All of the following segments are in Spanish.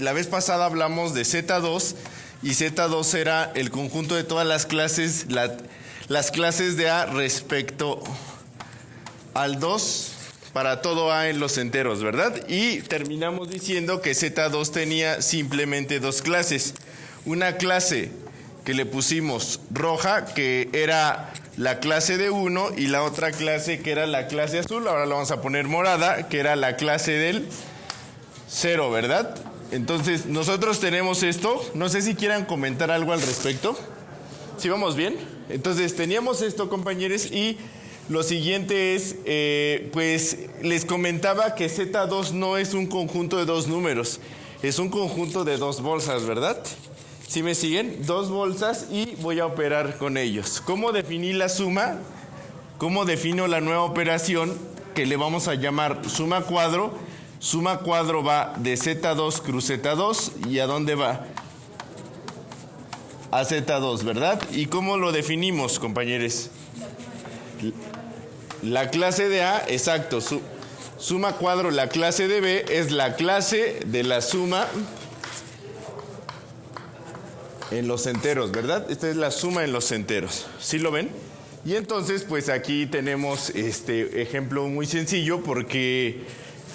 La vez pasada hablamos de Z2 y Z2 era el conjunto de todas las clases, las clases de A respecto al 2 para todo A en los enteros, ¿verdad? Y terminamos diciendo que Z2 tenía simplemente dos clases. Una clase que le pusimos roja, que era la clase de 1, y la otra clase que era la clase azul, ahora la vamos a poner morada, que era la clase del 0, ¿verdad? Entonces, nosotros tenemos esto. No sé si quieran comentar algo al respecto. ¿Sí vamos bien? Entonces, teníamos esto, compañeros, y lo siguiente es, pues, les comentaba que Z2 no es un conjunto de dos números, es un conjunto de dos bolsas, ¿verdad? ¿Sí me siguen? Dos bolsas y voy a operar con ellos. ¿Cómo definí la suma? ¿Cómo defino la nueva operación que le vamos a llamar suma cuadro? Suma cuadro va de Z2 cruz Z2, ¿y a dónde va? A Z2, ¿verdad? ¿Y cómo lo definimos, compañeros? La clase de A, exacto, suma cuadro, la clase de B es la clase de la suma en los enteros, ¿verdad? Esta es la suma en los enteros, ¿sí lo ven? Y entonces, pues aquí tenemos este ejemplo muy sencillo porque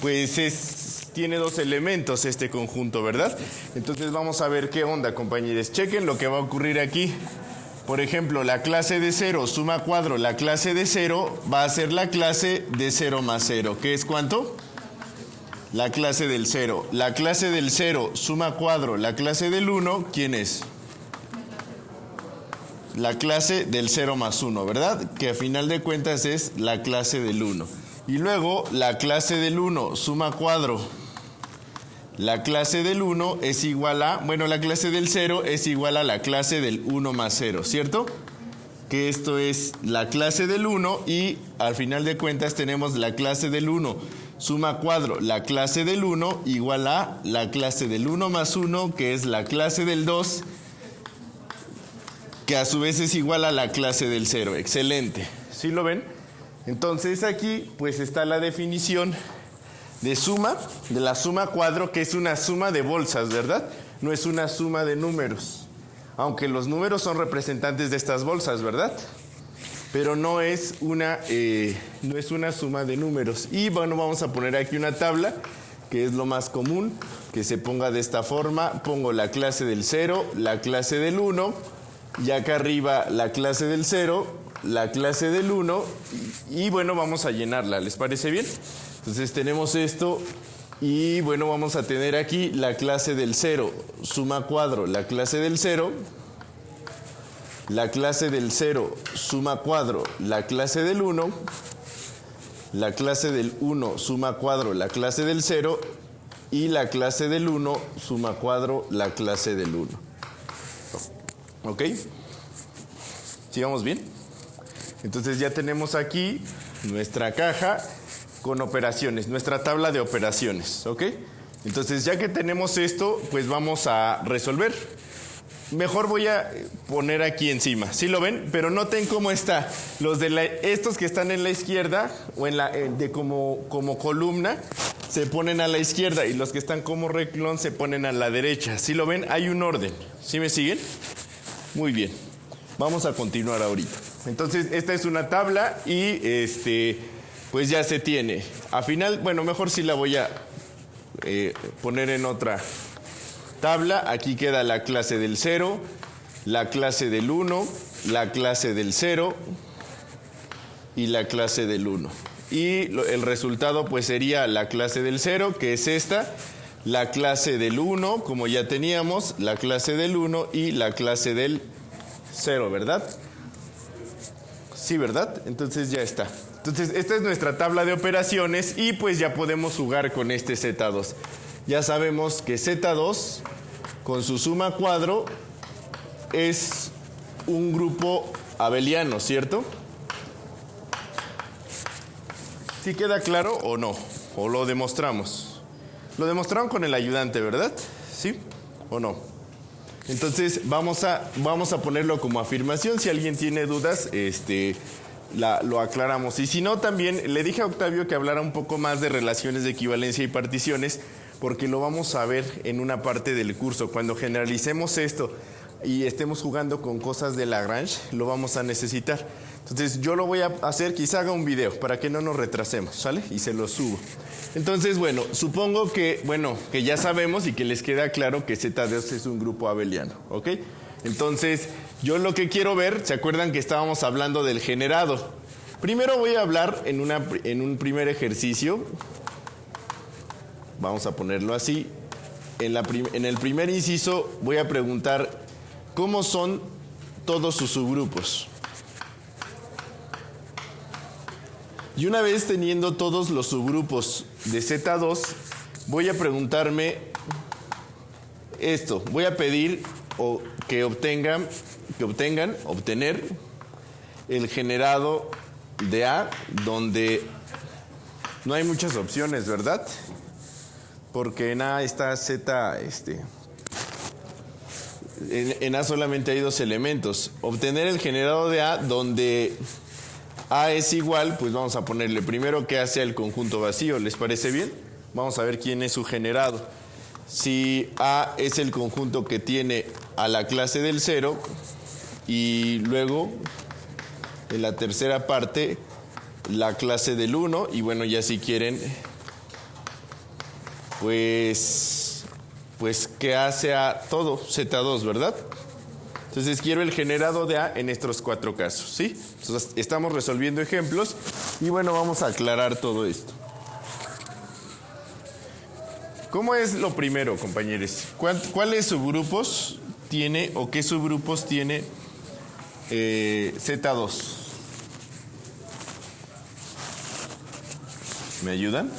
pues tiene dos elementos este conjunto, ¿verdad? Entonces vamos a ver qué onda, compañeros. Chequen lo que va a ocurrir aquí. Por ejemplo, la clase de 0, suma cuadro, la clase de 0 va a ser la clase de 0 más 0. ¿Qué es cuánto? La clase del 0. La clase del 0, suma cuadro, la clase del 1, ¿quién es? La clase del 0 más 1, ¿verdad? Que a final de cuentas es la clase del 1. Y luego la clase del 1, suma cuadro. La clase del 1 es igual a, bueno, la clase del 0 es igual a la clase del 1 más 0, ¿cierto? Que esto es la clase del 1 y al final de cuentas tenemos la clase del 1, suma cuadro, la clase del 1 igual a la clase del 1 más 1, que es la clase del 2, que a su vez es igual a la clase del 0. Excelente. ¿Sí lo ven? Entonces aquí pues está la definición de suma, de la suma cuadro, que es una suma de bolsas, ¿verdad? No es una suma de números, aunque los números son representantes de estas bolsas, ¿verdad? Pero no es una suma de números. Y bueno, vamos a poner aquí una tabla, que es lo más común, que se ponga de esta forma. Pongo la clase del 0, la clase del 1, y acá arriba la clase del 0, la clase del 1, y bueno, vamos a llenarla. ¿Les parece bien? Entonces tenemos esto y bueno, vamos a tener aquí la clase del 0, suma cuadro, la clase del 0, la clase del 0, suma cuadro, la clase del 1, la clase del 1, suma cuadro, la clase del 0 y la clase del 1, suma cuadro, la clase del 1. ¿Ok? ¿Sigamos bien? Entonces ya tenemos aquí nuestra caja con operaciones, nuestra tabla de operaciones, ¿ok? Entonces, ya que tenemos esto, pues vamos a resolver. Mejor voy a poner aquí encima, ¿sí lo ven? Pero noten cómo está. Estos que están en la izquierda, o como columna, se ponen a la izquierda, y los que están como renglón se ponen a la derecha. ¿Sí lo ven? Hay un orden. ¿Sí me siguen? Muy bien. Vamos a continuar ahorita. Entonces, esta es una tabla y pues ya se tiene. Al final, bueno, mejor sí la voy a poner en otra tabla. Aquí queda la clase del 0, la clase del 1, la clase del 0 y la clase del 1. Y el resultado pues sería la clase del 0, que es esta, la clase del 1, como ya teníamos, la clase del 1 y la clase del 0, ¿verdad? Sí, ¿verdad? Entonces ya está. Entonces, esta es nuestra tabla de operaciones y pues ya podemos jugar con este Z2. Ya sabemos que Z2 con su suma cuadro es un grupo abeliano, ¿cierto? ¿Sí queda claro o no? ¿O lo demostramos? Lo demostraron con el ayudante, ¿verdad? ¿Sí o no? Entonces vamos a ponerlo como afirmación. Si alguien tiene dudas, lo aclaramos. Y si no, también le dije a Octavio que hablara un poco más de relaciones de equivalencia y particiones, porque lo vamos a ver en una parte del curso. Cuando generalicemos esto y estemos jugando con cosas de Lagrange, lo vamos a necesitar. Entonces yo lo voy a hacer, quizá haga un video para que no nos retrasemos, ¿sale? Y se lo subo. Entonces, bueno, supongo que ya sabemos y que les queda claro que Z2 es un grupo abeliano, ¿ok? Entonces, yo lo que quiero ver, ¿se acuerdan que estábamos hablando del generado? Primero voy a hablar en un primer ejercicio. Vamos a ponerlo así. En el primer inciso voy a preguntar cómo son todos sus subgrupos. Y una vez teniendo todos los subgrupos de Z2, voy a preguntarme esto. Voy a pedir obtener el generado de A, donde no hay muchas opciones, ¿verdad? Porque en A está Z, en A solamente hay dos elementos. Obtener el generado de A, donde A es igual, pues vamos a ponerle primero que A sea el conjunto vacío. ¿Les parece bien? Vamos a ver quién es su generado. Si A es el conjunto que tiene a la clase del 0 y luego en la tercera parte la clase del 1 y bueno, ya si quieren pues que A sea todo Z2, ¿verdad? Entonces quiero el generado de A en estos cuatro casos, ¿sí? Entonces estamos resolviendo ejemplos y bueno, vamos a aclarar todo esto. ¿Cómo es lo primero, compañeros? ¿Cuáles subgrupos tiene o qué subgrupos tiene Z2? ¿Me ayudan?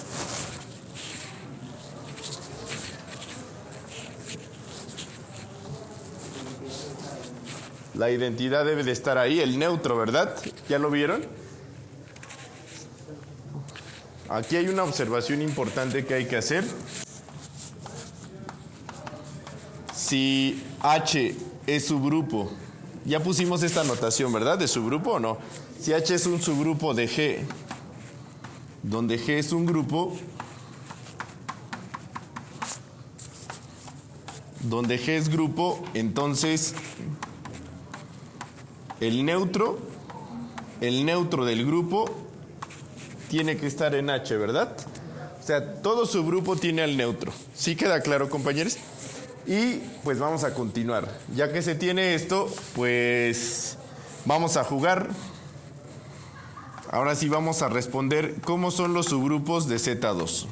La identidad debe de estar ahí, el neutro, ¿verdad? ¿Ya lo vieron? Aquí hay una observación importante que hay que hacer. Si H es subgrupo, ya pusimos esta notación, ¿verdad? ¿De subgrupo o no? Si H es un subgrupo de G, donde G es un grupo, donde G es grupo, entonces el neutro del grupo tiene que estar en H, ¿verdad? O sea, todo subgrupo tiene al neutro. ¿Sí queda claro, compañeros? Y pues vamos a continuar. Ya que se tiene esto, pues vamos a jugar. Ahora sí vamos a responder cómo son los subgrupos de Z2.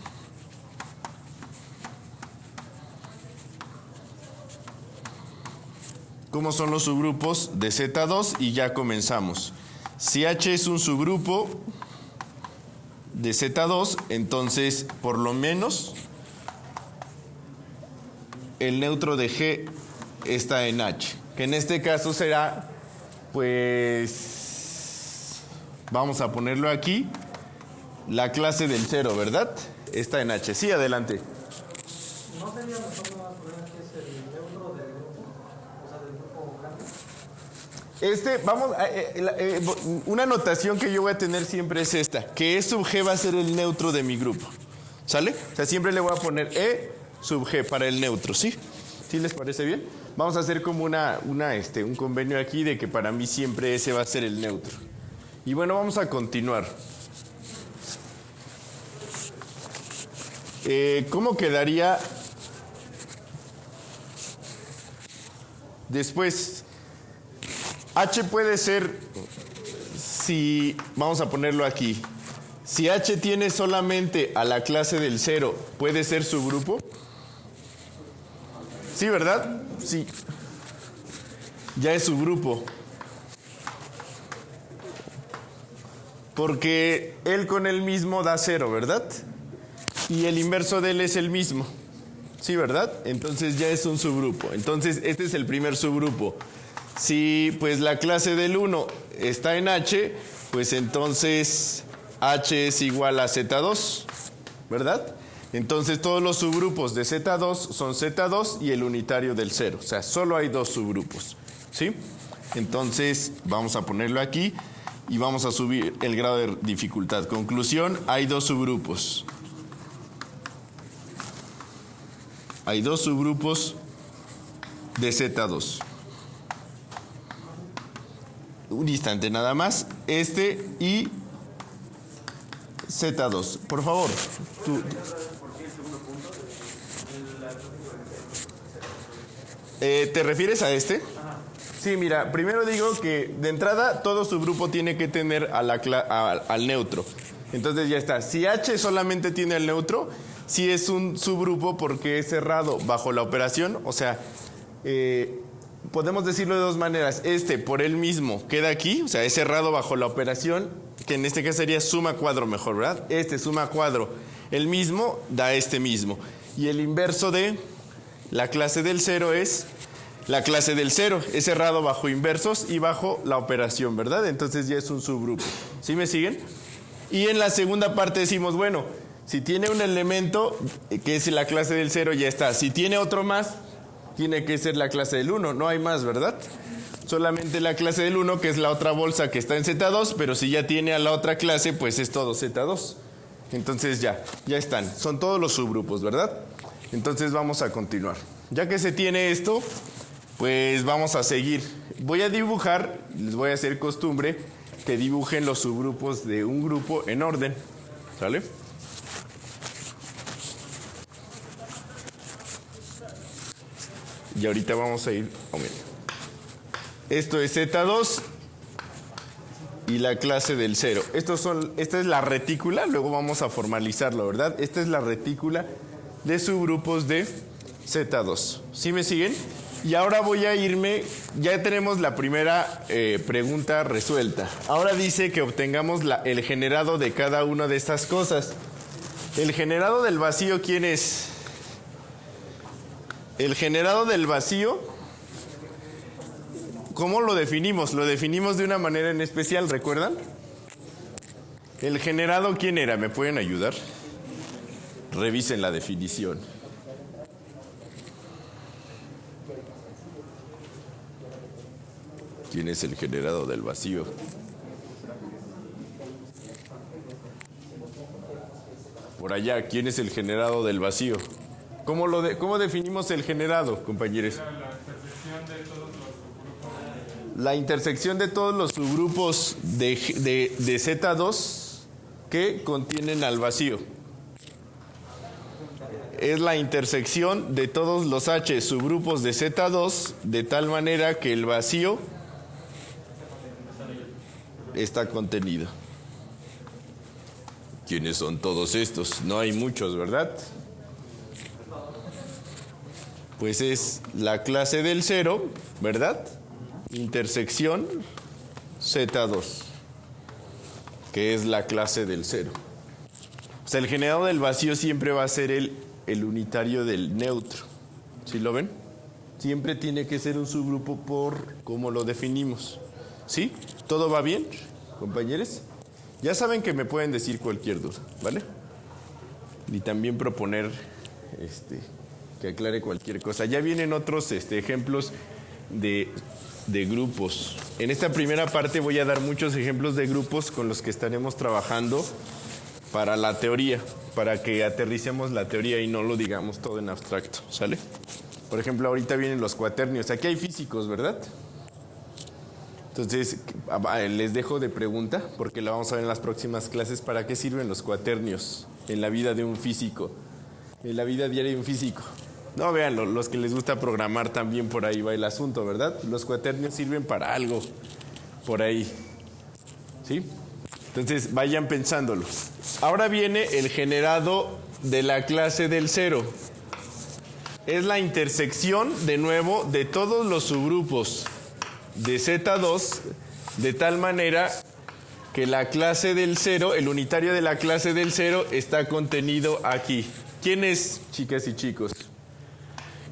¿Cómo son los subgrupos de Z2? Y ya comenzamos. Si H es un subgrupo de Z2, entonces por lo menos el neutro de G está en H, que en este caso será, pues, vamos a ponerlo aquí, la clase del 0, ¿verdad? Está en H. Sí, adelante. ¿No sería mejor poner que es el neutro del grupo? O sea, del grupo grande. Una notación que yo voy a tener siempre es esta, que E sub G va a ser el neutro de mi grupo, ¿sale? O sea, siempre le voy a poner E sub G para el neutro, ¿sí? ¿Sí les parece bien? Vamos a hacer como un convenio aquí de que para mí siempre ese va a ser el neutro. Y bueno, vamos a continuar. ¿Cómo quedaría después? H puede ser, si vamos a ponerlo aquí, si H tiene solamente a la clase del 0, ¿puede ser subgrupo? Sí, ¿verdad? Sí. Ya es subgrupo. Porque él con él mismo da 0, ¿verdad? Y el inverso de él es el mismo. Sí, ¿verdad? Entonces ya es un subgrupo. Entonces este es el primer subgrupo. Si pues la clase del 1 está en H, pues entonces H es igual a Z2, ¿verdad? Entonces todos los subgrupos de Z2 son Z2 y el unitario del 0. O sea, solo hay dos subgrupos, ¿sí? Entonces vamos a ponerlo aquí y vamos a subir el grado de dificultad. Conclusión, hay dos subgrupos. hay dos subgrupos de Z2. Un instante nada más. Este y Z2. Por favor. ¿Te refieres a este? Sí, mira, primero digo que de entrada todo subgrupo tiene que tener al neutro. Entonces ya está. Si H solamente tiene al neutro, sí es un subgrupo porque es cerrado bajo la operación. O sea, podemos decirlo de dos maneras. Este por él mismo queda aquí, o sea, es cerrado bajo la operación, que en este caso sería suma cuadro mejor, ¿verdad? Este suma cuadro, el mismo da este mismo. Y el inverso de la clase del cero es la clase del cero. Es cerrado bajo inversos y bajo la operación, ¿verdad? Entonces ya es un subgrupo. ¿Sí me siguen? Y en la segunda parte decimos, bueno, si tiene un elemento que es la clase del cero, ya está. Si tiene otro más, tiene que ser la clase del 1. No hay más, ¿verdad? Solamente la clase del 1, que es la otra bolsa que está en Z2, pero si ya tiene a la otra clase, pues es todo Z2. Entonces ya están. Son todos los subgrupos, ¿verdad? Entonces vamos a continuar. Ya que se tiene esto, pues vamos a seguir. Voy a dibujar, les voy a hacer costumbre que dibujen los subgrupos de un grupo en orden. ¿Sale? Y ahorita vamos a ir aumentando. Esto es Z2 y la clase del 0. Esta es la retícula, luego vamos a formalizarlo, ¿verdad? Esta es la retícula de subgrupos de Z2. ¿Sí me siguen? Y ahora voy a irme, ya tenemos la primera pregunta resuelta. Ahora dice que obtengamos el generado de cada una de estas cosas. El generado del vacío, ¿quién es? El generado del vacío, ¿cómo lo definimos? Lo definimos de una manera en especial, ¿recuerdan? El generado, ¿quién era? ¿Me pueden ayudar? Revisen la definición. ¿Quién es el generado del vacío? Por allá, ¿quién es el generado del vacío? ¿Cómo definimos el generado, compañeros? La intersección de todos los subgrupos de Z2 que contienen al vacío. Es la intersección de todos los H subgrupos de Z2 de tal manera que el vacío está contenido. ¿Quiénes son todos estos? No hay muchos, ¿verdad? Pues es la clase del 0, ¿verdad? Intersección Z2, que es la clase del 0. O sea, el generado del vacío siempre va a ser el unitario del neutro. ¿Sí lo ven? Siempre tiene que ser un subgrupo por cómo lo definimos. ¿Sí? ¿Todo va bien, compañeros? Ya saben que me pueden decir cualquier duda, ¿vale? Y también proponer que aclare cualquier cosa. Ya vienen otros ejemplos de grupos. En esta primera parte voy a dar muchos ejemplos de grupos con los que estaremos trabajando para la teoría, para que aterricemos la teoría y no lo digamos todo en abstracto, ¿sale? Por ejemplo, ahorita vienen los cuaternios. Aquí hay físicos, ¿verdad? Entonces, les dejo de pregunta, porque la vamos a ver en las próximas clases, ¿para qué sirven los cuaternios en la vida de un físico? En la vida diaria de un físico. No, véanlo, los que les gusta programar también por ahí va el asunto, ¿verdad? Los cuaternios sirven para algo, por ahí. ¿Sí? Entonces, vayan pensándolo. Ahora viene el generado de la clase del 0. Es la intersección, de nuevo, de todos los subgrupos de Z2, de tal manera que la clase del 0, el unitario de la clase del 0, está contenido aquí. ¿Quién es, chicas y chicos?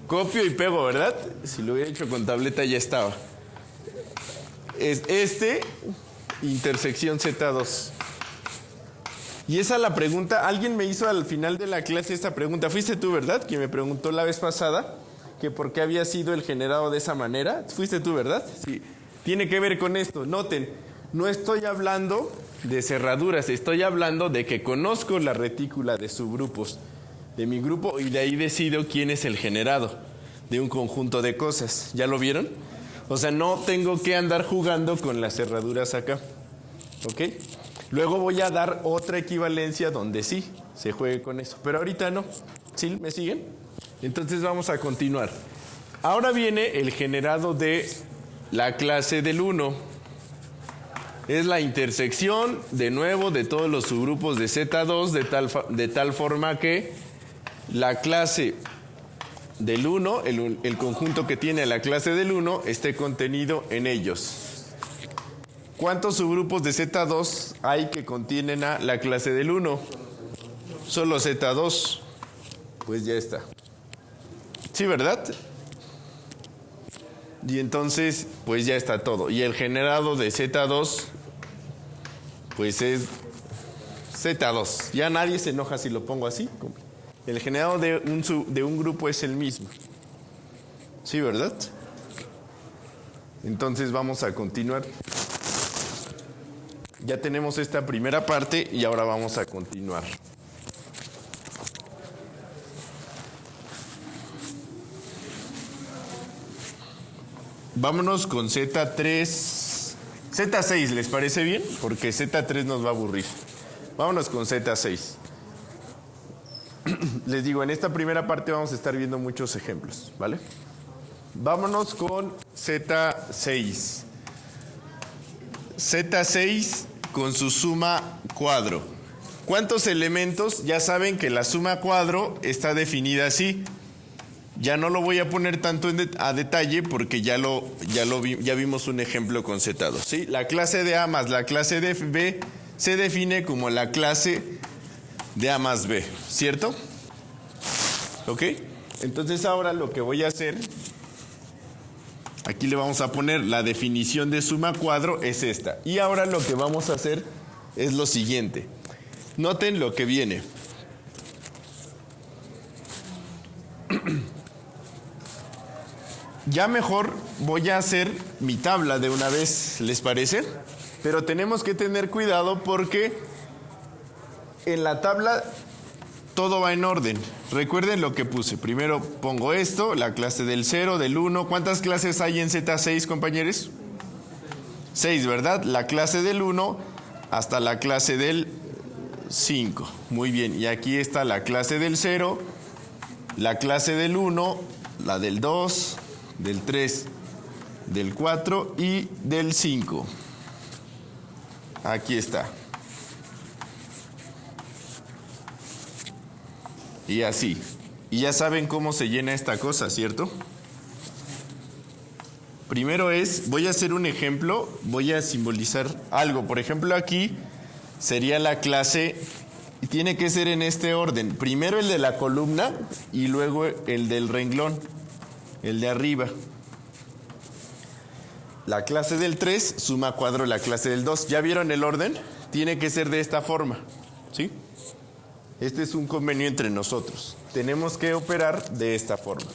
Copio y pego, ¿verdad? Si lo hubiera hecho con tableta ya estaba. Es intersección Z2. Y esa es la pregunta. Alguien me hizo al final de la clase esta pregunta. Fuiste tú, ¿verdad? Que me preguntó la vez pasada que por qué había sido el generado de esa manera. Fuiste tú, ¿verdad? Sí. Tiene que ver con esto. Noten, no estoy hablando de cerraduras, estoy hablando de que conozco la retícula de subgrupos de mi grupo y de ahí decido quién es el generado de un conjunto de cosas. ¿Ya lo vieron? O sea, no tengo que andar jugando con las cerraduras acá. ¿Ok? Luego voy a dar otra equivalencia donde sí se juegue con eso. Pero ahorita no. ¿Sí? ¿Me siguen? Entonces vamos a continuar. Ahora viene el generado de la clase del 1. Es la intersección, de nuevo, de todos los subgrupos de Z2 de tal forma que la clase del 1, el conjunto que tiene la clase del 1, esté contenido en ellos. ¿Cuántos subgrupos de Z2 hay que contienen a la clase del 1? Solo Z2. Pues ya está. ¿Sí, verdad? Y entonces, pues ya está todo. Y el generado de Z2, pues es Z2. Ya nadie se enoja si lo pongo así. El generado de un grupo es el mismo. ¿Sí, verdad? Entonces vamos a continuar. Ya tenemos esta primera parte y ahora vamos a continuar. Vámonos con Z3, Z6, ¿les parece bien? Porque Z3 nos va a aburrir. Vámonos con Z6. Les digo, en esta primera parte vamos a estar viendo muchos ejemplos, ¿vale? Vámonos con Z6. Z6 con su suma cuadro. ¿Cuántos elementos? Ya saben que la suma cuadro está definida así. Ya no lo voy a poner tanto a detalle porque ya vimos un ejemplo con Z2, ¿sí? La clase de A más la clase de B se define como la clase de A más B, ¿cierto? ¿Ok? Entonces ahora lo que voy a hacer, aquí le vamos a poner la definición de suma cuadro es esta. Y ahora lo que vamos a hacer es lo siguiente. Noten lo que viene. Ya mejor voy a hacer mi tabla de una vez, ¿les parece? Pero tenemos que tener cuidado porque en la tabla todo va en orden. Recuerden lo que puse. Primero pongo esto, la clase del 0, del 1. ¿Cuántas clases hay en Z6, compañeros? 6, ¿verdad? La clase del 1 hasta la clase del 5. Muy bien. Y aquí está la clase del 0, la clase del 1, la del 2, del 3, del 4 y del 5. Aquí está. Y así. Y ya saben cómo se llena esta cosa, ¿cierto? Primero voy a hacer un ejemplo, voy a simbolizar algo. Por ejemplo, aquí sería la clase, y tiene que ser en este orden. Primero el de la columna y luego el del renglón, el de arriba. La clase del 3 suma cuadro la clase del 2. ¿Ya vieron el orden? Tiene que ser de esta forma, ¿sí? Este es un convenio entre nosotros. Tenemos que operar de esta forma.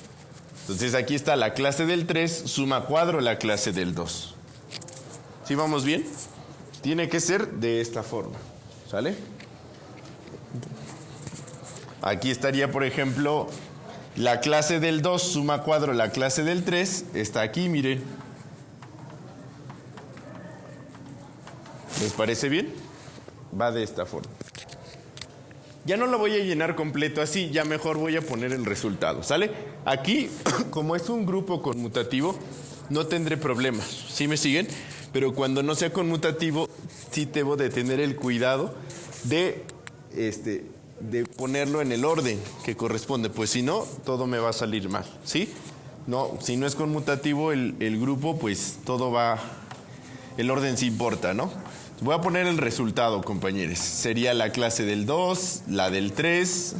Entonces aquí está la clase del 3, suma cuadro la clase del 2. ¿Sí vamos bien? Tiene que ser de esta forma. ¿Sale? Aquí estaría, por ejemplo, la clase del 2, suma cuadro la clase del 3. Está aquí, miren. ¿Les parece bien? Va de esta forma. Ya no lo voy a llenar completo así, ya mejor voy a poner el resultado, ¿sale? Aquí, como es un grupo conmutativo, no tendré problemas, ¿sí me siguen? Pero cuando no sea conmutativo, sí debo de tener el cuidado de ponerlo en el orden que corresponde, pues si no, todo me va a salir mal, ¿sí? No, si no es conmutativo el grupo, pues todo va, el orden sí importa, ¿no? Voy a poner el resultado, compañeros. Sería la clase del 2, la del 3.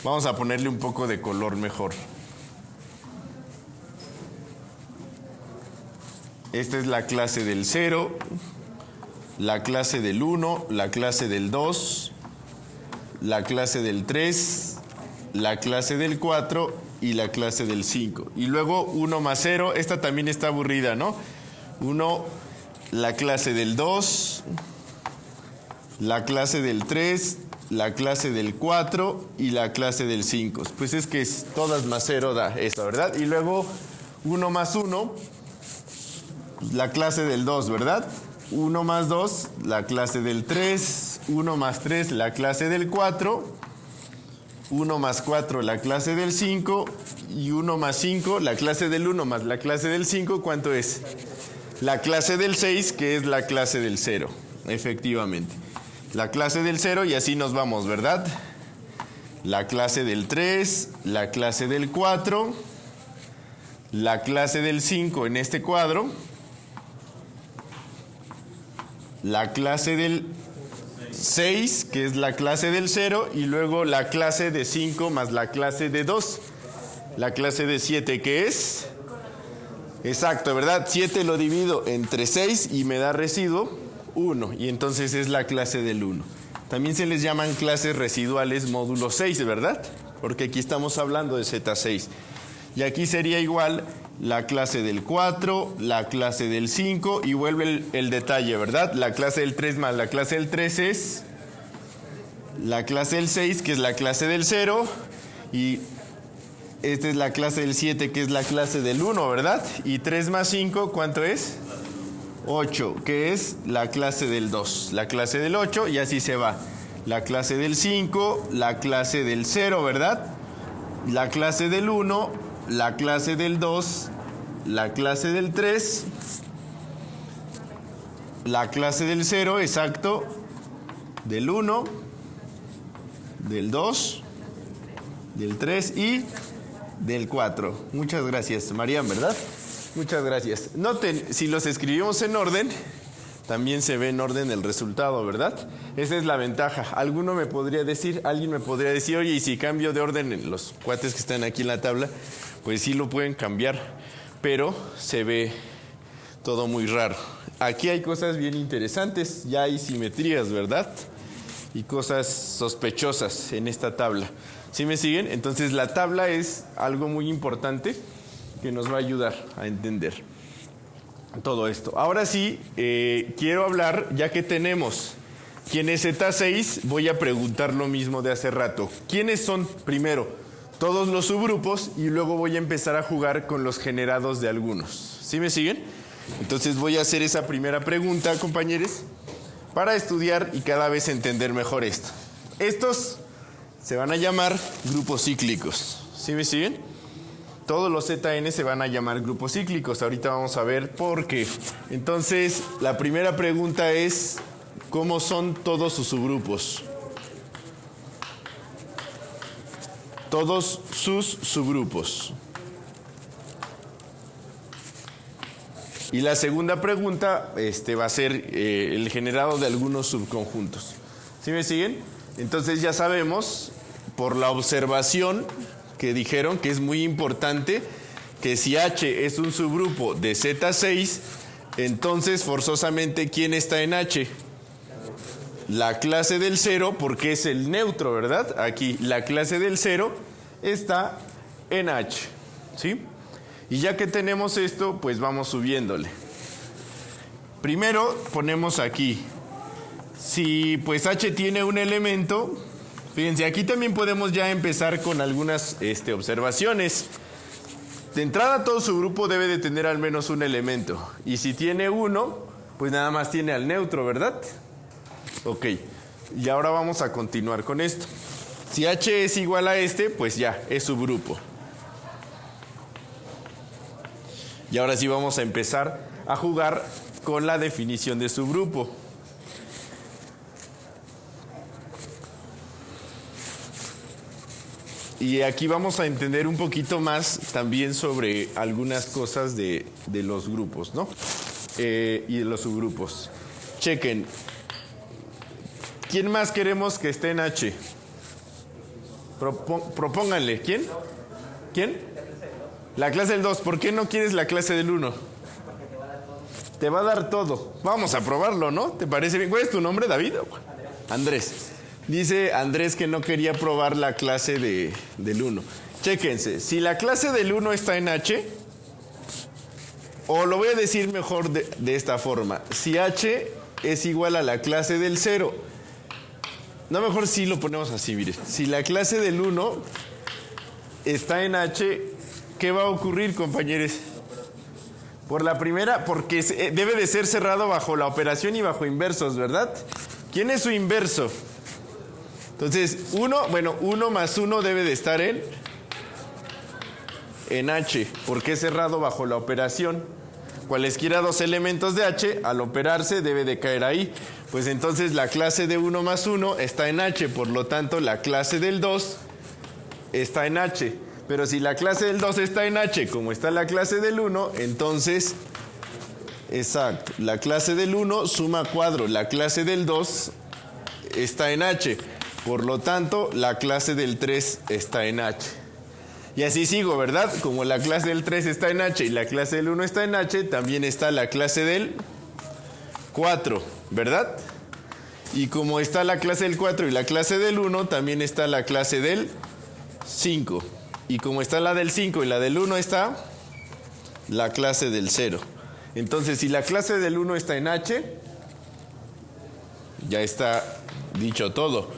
Vamos a ponerle un poco de color mejor. Esta es la clase del 0, la clase del 1, la clase del 2, la clase del 3, la clase del 4 y la clase del 5. Y luego 1 más 0. Esta también está aburrida, ¿no? 1... la clase del 2, la clase del 3 la clase del 4 y la clase del 5. Pues es que todas más 0 da esto, ¿verdad? Y luego 1 más 1, la clase del 2, ¿verdad? 1 más 2, la clase del 3. 1 más 3, la clase del 4. 1 más 4, la clase del 5. Y 1 más 5, la clase del 1 más la clase del 5, ¿cuánto es? La clase del 6, que es la clase del 0, efectivamente. La clase del 0 y así nos vamos, ¿verdad? La clase del 3, la clase del 4, la clase del 5 en este cuadro, la clase del 6, que es la clase del 0, y luego la clase de 5 más la clase de 2. La clase de 7, ¿qué es? Exacto, ¿verdad? 7 lo divido entre 6 y me da residuo 1. Y entonces es la clase del 1. También se les llaman clases residuales módulo 6, ¿verdad? Porque aquí estamos hablando de Z6. Y aquí sería igual la clase del 4, la clase del 5 y vuelve el detalle, ¿verdad? La clase del 3 más la clase del 3 es la clase del 6, que es la clase del 0, y esta es la clase del 7, que es la clase del 1, ¿verdad? Y 3 más 5, ¿cuánto es? 8, que es la clase del 2, la clase del 8, y así se va. La clase del 5, la clase del 0, ¿verdad? La clase del 1, la clase del 2, la clase del 3, la clase del 0, exacto, del 1, del 2, del 3 y del 4. Muchas gracias, Marían, ¿verdad? Muchas gracias. Noten, si los escribimos en orden, también se ve en orden el resultado, ¿verdad? Esa es la ventaja. Alguien me podría decir, oye, y si cambio de orden en los cuates que están aquí en la tabla, pues sí lo pueden cambiar, pero se ve todo muy raro. Aquí hay cosas bien interesantes, ya hay simetrías, ¿verdad? Y cosas sospechosas en esta tabla. ¿Sí me siguen? Entonces la tabla es algo muy importante que nos va a ayudar a entender todo esto. Ahora sí, quiero hablar, ya que tenemos quién es Z6, voy a preguntar lo mismo de hace rato. ¿Quiénes son, primero, todos los subgrupos? Y luego voy a empezar a jugar con los generados de algunos. ¿Sí me siguen? Entonces voy a hacer esa primera pregunta, compañeros, para estudiar y cada vez entender mejor esto. Estos se van a llamar grupos cíclicos. ¿Sí me siguen? Todos los ZN se van a llamar grupos cíclicos. Ahorita vamos a ver por qué. Entonces, la primera pregunta es, ¿cómo son todos sus subgrupos? Todos sus subgrupos. Y la segunda pregunta va a ser el generado de algunos subconjuntos. ¿Sí me siguen? Entonces ya sabemos, por la observación que dijeron, que es muy importante, que si H es un subgrupo de Z6, entonces forzosamente, ¿quién está en H? La clase del 0, porque es el neutro, ¿verdad? Aquí, la clase del 0 está en H, ¿sí? Y ya que tenemos esto, pues vamos subiéndole. Primero ponemos aquí, si pues H tiene un elemento, fíjense, aquí también podemos ya empezar con algunas observaciones. De entrada, todo su grupo debe de tener al menos un elemento. Y si tiene uno, pues nada más tiene al neutro, ¿verdad? Ok, y ahora vamos a continuar con esto. Si H es igual a pues ya, es su grupo. Y ahora sí vamos a empezar a jugar con la definición de subgrupo. Y aquí vamos a entender un poquito más también sobre algunas cosas de los grupos, ¿no? Y de los subgrupos. Chequen. ¿Quién más queremos que esté en H? Propónganle. ¿Quién? ¿Quién? La clase del 2. ¿Por qué no quieres la clase del 1? Te va a dar todo. Vamos a probarlo, ¿no? ¿Te parece bien? ¿Cuál es tu nombre, David? Andrés. Dice Andrés que no quería probar la clase del 1. Chéquense. Si la clase del 1 está en H, o lo voy a decir mejor de esta forma. Si H es igual a la clase del 0 No, mejor sí lo ponemos así, mire. Si la clase del 1 está en H, ¿qué va a ocurrir, compañeros? Por la primera, porque debe de ser cerrado bajo la operación y bajo inversos, ¿verdad? ¿Quién es su inverso? Entonces, 1 más 1 debe de estar en H, porque es cerrado bajo la operación. Cualesquiera dos elementos de H, al operarse, debe de caer ahí. Pues entonces la clase de 1 más 1 está en H, por lo tanto la clase del 2 está en H. Pero si la clase del 2 está en H, como está la clase del 1, entonces, exacto, la clase del 1 suma cuadro, la clase del 2 está en H. Por lo tanto, la clase del 3 está en H. Y así sigo, ¿verdad? Como la clase del 3 está en H y la clase del 1 está en H, también está la clase del 4, ¿verdad? Y como está la clase del 4 y la clase del 1, también está la clase del 5. Y como está la del 5 y la del 1, está la clase del 0. Entonces, si la clase del 1 está en H, ya está dicho todo.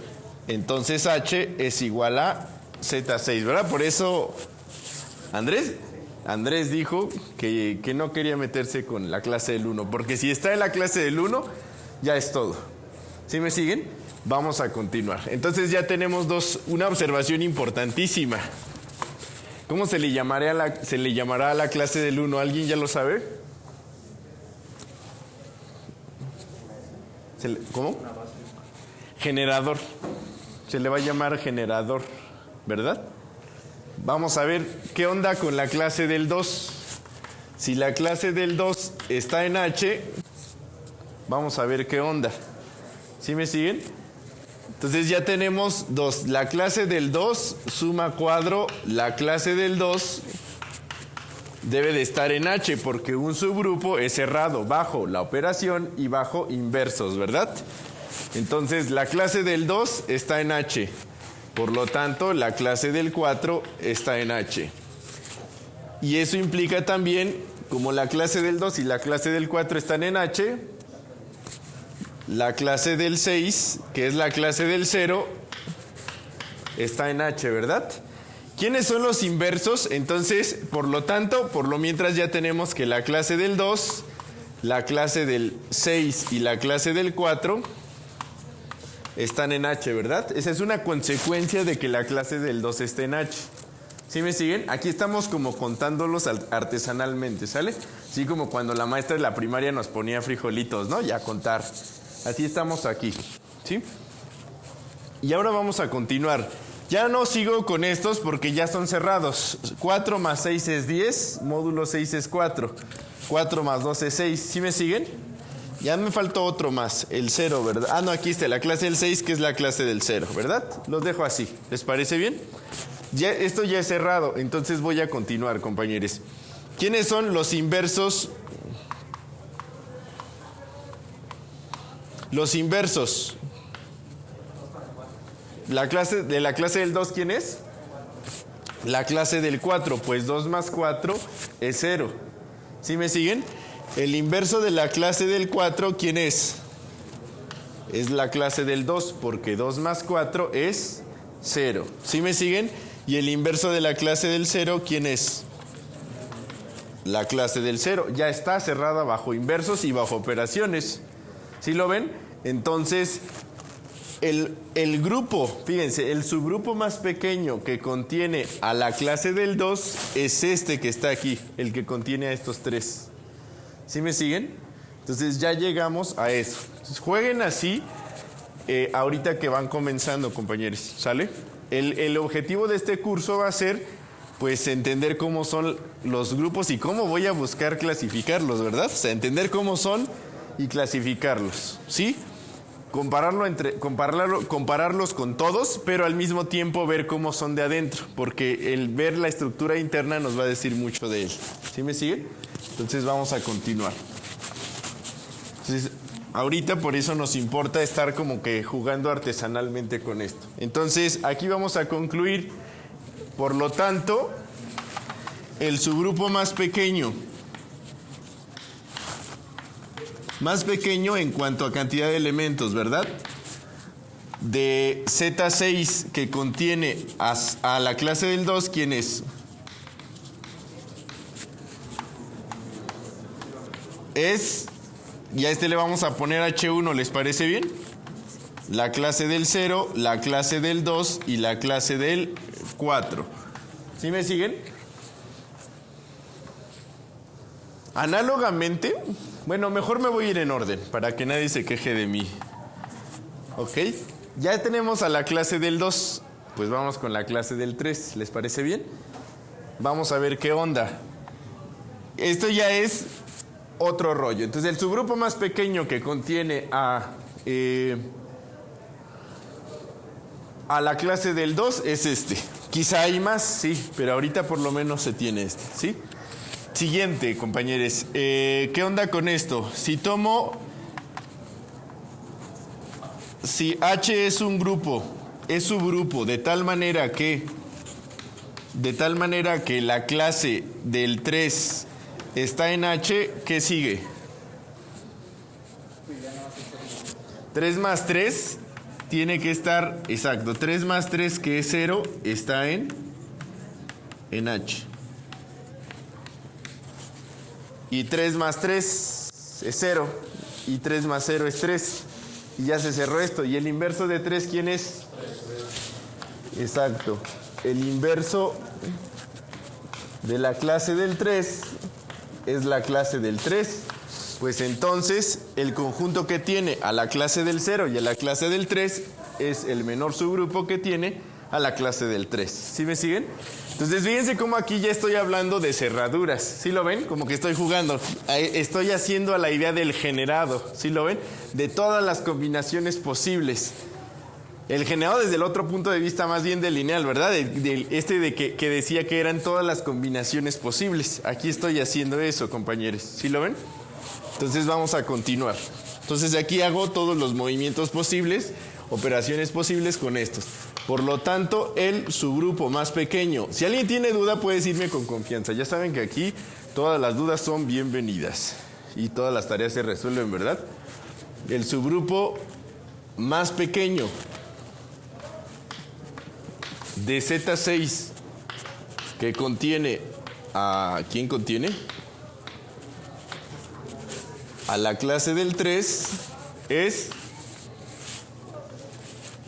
Entonces, H es igual a Z6, ¿verdad? Por eso Andrés dijo que no quería meterse con la clase del 1, porque si está en la clase del 1, ya es todo. ¿Sí me siguen? Vamos a continuar. Entonces ya tenemos una observación importantísima. ¿Cómo se le llamará a la clase del 1? ¿Alguien ya lo sabe? ¿Cómo? Generador. Se le va a llamar generador, ¿verdad? Vamos a ver qué onda con la clase del 2. Si la clase del 2 está en H, vamos a ver qué onda. ¿Sí me siguen? Entonces ya tenemos dos. La clase del 2 suma cuadro. La clase del 2 debe de estar en H porque un subgrupo es cerrado bajo la operación y bajo inversos, ¿verdad? Entonces la clase del 2 está en H. Por lo tanto, la clase del 4 está en H. Y eso implica también, como la clase del 2 y la clase del 4 están en H, la clase del 6, que es la clase del 0, está en H, ¿verdad? ¿Quiénes son los inversos? Entonces, por lo tanto, por lo mientras ya tenemos que la clase del 2, la clase del 6 y la clase del 4 están en H, ¿verdad? Esa es una consecuencia de que la clase del 2 esté en H. ¿Sí me siguen? Aquí estamos como contándolos artesanalmente, ¿sale? Así como cuando la maestra de la primaria nos ponía frijolitos, ¿no? Ya a contar. Así estamos aquí, ¿sí? Y ahora vamos a continuar. Ya no sigo con estos porque ya son cerrados. 4 más 6 es 10, módulo 6 es 4. 4 más 2 es 6. ¿Sí me siguen? Ya me faltó otro más, el 0, ¿verdad? Ah, no, aquí está la clase del 6, que es la clase del 0, ¿verdad? Los dejo así. ¿Les parece bien? Esto ya es cerrado, entonces voy a continuar, compañeros. ¿Quiénes son los inversos? Los inversos. La clase del 2, ¿quién es? La clase del 4, pues 2 más 4 es 0. ¿Sí me siguen? El inverso de la clase del 4, ¿quién es? Es la clase del 2, porque 2 más 4 es 0. ¿Sí me siguen? Y el inverso de la clase del 0, ¿quién es? La clase del 0. Ya está cerrada bajo inversos y bajo operaciones. ¿Sí lo ven? Entonces, el grupo, fíjense, el subgrupo más pequeño que contiene a la clase del 2 es este que está aquí, el que contiene a estos tres. ¿Sí me siguen? Entonces ya llegamos a eso. Entonces, jueguen así ahorita que van comenzando, compañeros, ¿sale? El objetivo de este curso va a ser, pues, entender cómo son los grupos y cómo voy a buscar clasificarlos, ¿verdad? O sea, entender cómo son y clasificarlos, ¿sí? Compararlos con todos, pero al mismo tiempo ver cómo son de adentro, porque el ver la estructura interna nos va a decir mucho de él. ¿Sí me sigue? Entonces vamos a continuar. Entonces, ahorita por eso nos importa estar como que jugando artesanalmente con esto. Entonces, aquí vamos a concluir. Por lo tanto, el subgrupo más pequeño en cuanto a cantidad de elementos, ¿verdad? de Z6 que contiene a la clase del 2, ¿quién es? Y a este le vamos a poner H1, ¿les parece bien? La clase del 0, la clase del 2 y la clase del 4. ¿Sí me siguen? Análogamente, bueno, mejor me voy a ir en orden para que nadie se queje de mí. ¿Ok? Ya tenemos a la clase del 2, pues vamos con la clase del 3, ¿les parece bien? Vamos a ver qué onda. Esto ya es otro rollo. Entonces el subgrupo más pequeño que contiene a la clase del 2 es este. Quizá hay más, sí, pero ahorita por lo menos se tiene este, ¿sí? Siguiente, compañeros. ¿Qué onda con esto? Si H es un grupo, es subgrupo, de tal manera que la clase del 3 está en H, ¿qué sigue? 3 más 3 tiene que estar, exacto, 3 más 3 que es 0 está en H. Y 3 más 3 es 0. Y 3 más 0 es 3. Y ya se cerró esto. ¿Y el inverso de 3 quién es? 3. Exacto. El inverso de la clase del 3 es la clase del 3. Pues entonces el conjunto que tiene a la clase del 0 y a la clase del 3 es el menor subgrupo que tiene a la clase del 3. ¿Sí me siguen? Entonces fíjense cómo aquí ya estoy hablando de cerraduras. ¿Sí lo ven? Como que estoy jugando. Estoy haciendo a la idea del generado. ¿Sí lo ven? De todas las combinaciones posibles. El generado desde el otro punto de vista más bien del lineal, ¿verdad? Que decía que eran todas las combinaciones posibles. Aquí estoy haciendo eso, compañeros. ¿Sí lo ven? Entonces vamos a continuar. Entonces aquí hago todos los movimientos posibles, operaciones posibles con estos. Por lo tanto, el subgrupo más pequeño. Si alguien tiene duda, puede decirme con confianza. Ya saben que aquí todas las dudas son bienvenidas. Y todas las tareas se resuelven, ¿verdad? El subgrupo más pequeño de Z6 que contiene a... ¿Quién contiene? A la clase del 3 es...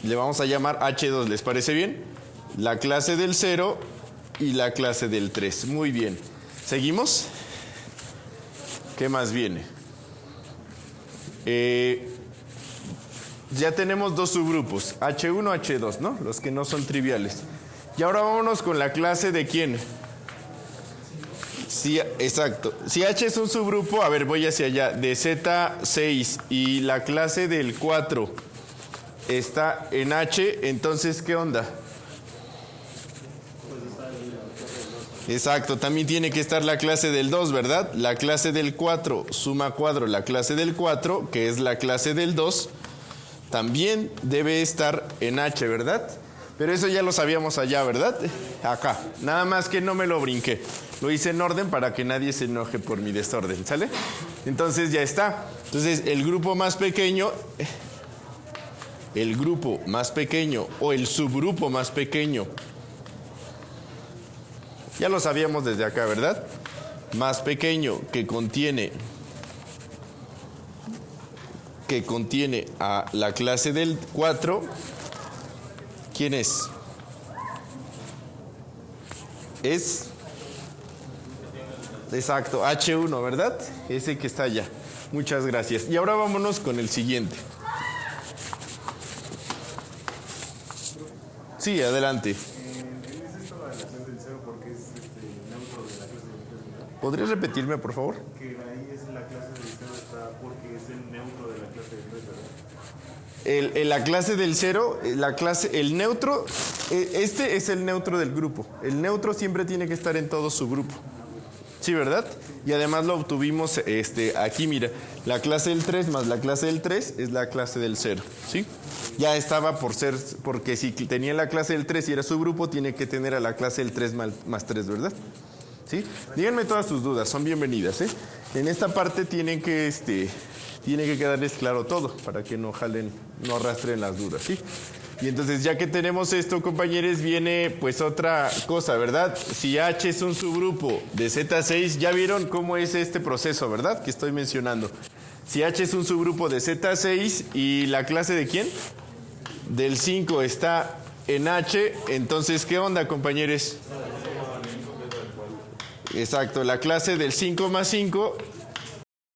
Le vamos a llamar H2, ¿les parece bien? La clase del 0 y la clase del 3. Muy bien. ¿Seguimos? ¿Qué más viene? Ya tenemos dos subgrupos, H1, H2, ¿no? Los que no son triviales. Y ahora vámonos con la clase de ¿quién? Sí, exacto. Si H es un subgrupo, a ver, voy hacia allá, de Z6 y la clase del 4 está en H, entonces, ¿qué onda? Exacto, también tiene que estar la clase del 2, ¿verdad? La clase del 4 suma cuadro, la clase del 4, que es la clase del 2, también debe estar en H, ¿verdad? Pero eso ya lo sabíamos allá, ¿verdad? Acá, nada más que no me lo brinqué. Lo hice en orden para que nadie se enoje por mi desorden, ¿sale? Entonces ya está. Entonces el grupo más pequeño o el subgrupo más pequeño, ya lo sabíamos desde acá, ¿verdad? Más pequeño que contiene a la clase del 4, ¿quién es? Es, exacto, H1, ¿verdad? Ese que está allá. Muchas gracias. Y ahora vámonos con el siguiente. Sí, adelante. ¿Podrías repetirme, por favor? Que ahí es la clase del 0 está porque es el neutro de la clase del 3, ¿verdad? La clase del 0, el neutro, este es el neutro del grupo. El neutro siempre tiene que estar en todo su grupo. Sí, ¿verdad? Y además lo obtuvimos aquí, mira, la clase del 3 más la clase del 3 es la clase del 0, ¿sí? Ya estaba por ser, porque si tenía la clase del 3 y era su grupo, tiene que tener a la clase del 3 más 3, ¿verdad? ¿Sí? Díganme todas sus dudas, son bienvenidas, ¿eh? En esta parte tiene que quedarles claro todo para que no jalen, no arrastren las dudas, ¿sí? Y entonces ya que tenemos esto, compañeros, viene pues otra cosa, ¿verdad? Si H es un subgrupo de Z6, ya vieron cómo es este proceso, ¿verdad? Que estoy mencionando. Si H es un subgrupo de Z6 y la clase de ¿quién? Del 5 está en H, entonces ¿qué onda, compañeros? Exacto, la clase del 5 más 5